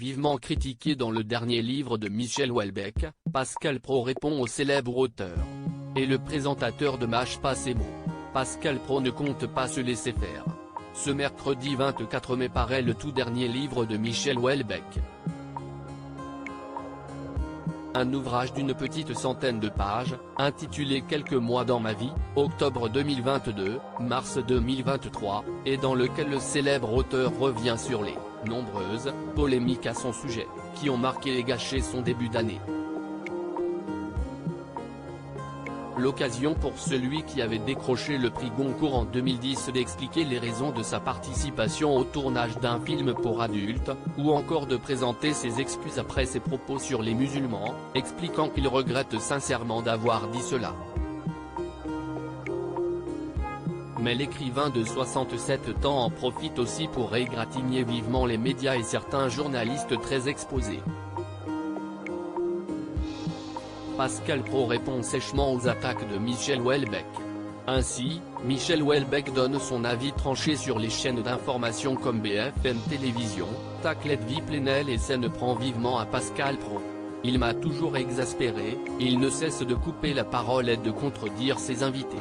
vivement critiqué dans le dernier livre de Michel Houellebecq, Pascal Praud répond au célèbre auteur. Et le présentateur de Mâche pas ses mots. Pascal Praud ne compte pas se laisser faire. Ce mercredi 24 mai paraît le tout dernier livre de Michel Houellebecq. Un ouvrage d'une petite centaine de pages, intitulé Quelques mois dans ma vie, octobre 2022, mars 2023, et dans lequel le célèbre auteur revient sur les nombreuses polémiques à son sujet, qui ont marqué et gâché son début d'année. L'occasion pour celui qui avait décroché le prix Goncourt en 2010 d'expliquer les raisons de sa participation au tournage d'un film pour adultes, ou encore de présenter ses excuses après ses propos sur les musulmans, expliquant qu'il regrette sincèrement d'avoir dit cela. Mais l'écrivain de 67 ans en profite aussi pour égratigner vivement les médias et certains journalistes très exposés. Pascal Praud répond sèchement aux attaques de Michel Houellebecq. Ainsi, Michel Houellebecq donne son avis tranché sur les chaînes d'information comme BFM Télévision, Taclette Vie Plenel et s'en prend vivement à Pascal Praud. Il m'a toujours exaspéré, il ne cesse de couper la parole et de contredire ses invités.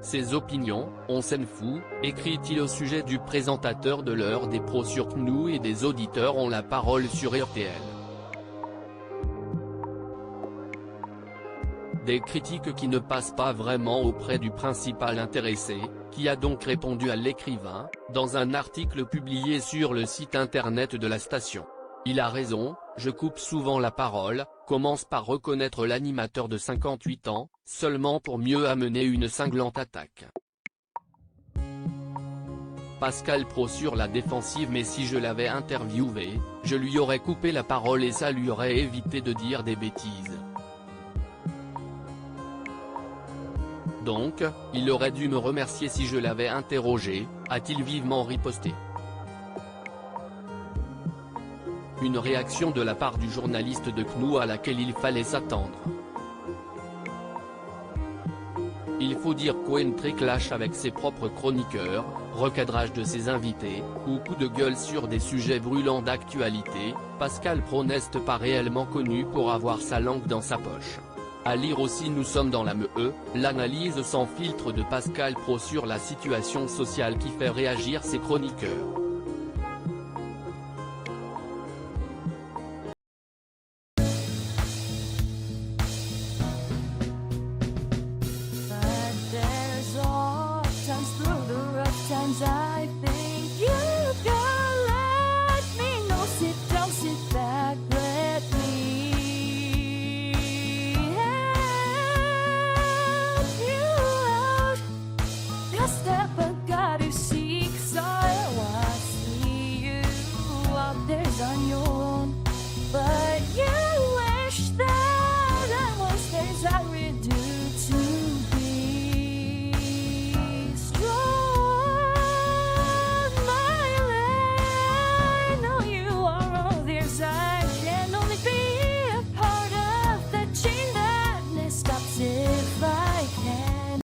Ses opinions, on s'en fout, écrit-il au sujet du présentateur de l'heure des pros sur CNU et des auditeurs ont la parole sur RTL. Des critiques qui ne passent pas vraiment auprès du principal intéressé, qui a donc répondu à l'écrivain, dans un article publié sur le site internet de la station. Il a raison, je coupe souvent la parole, commence par reconnaître l'animateur de 58 ans, seulement pour mieux amener une cinglante attaque. Pascal Praud sur la défensive. Mais si je l'avais interviewé, je lui aurais coupé la parole et ça lui aurait évité de dire des bêtises. Donc, il aurait dû me remercier si je l'avais interrogé, a-t-il vivement riposté. Une réaction de la part du journaliste de CNU à laquelle il fallait s'attendre. Il faut dire qu'Ouen clash avec ses propres chroniqueurs, recadrage de ses invités, ou coup de gueule sur des sujets brûlants d'actualité, Pascal Praud n'est pas réellement connu pour avoir sa langue dans sa poche. À lire aussi Nous sommes dans la ME, l'analyse sans filtre de Pascal Praud sur la situation sociale qui fait réagir ses chroniqueurs.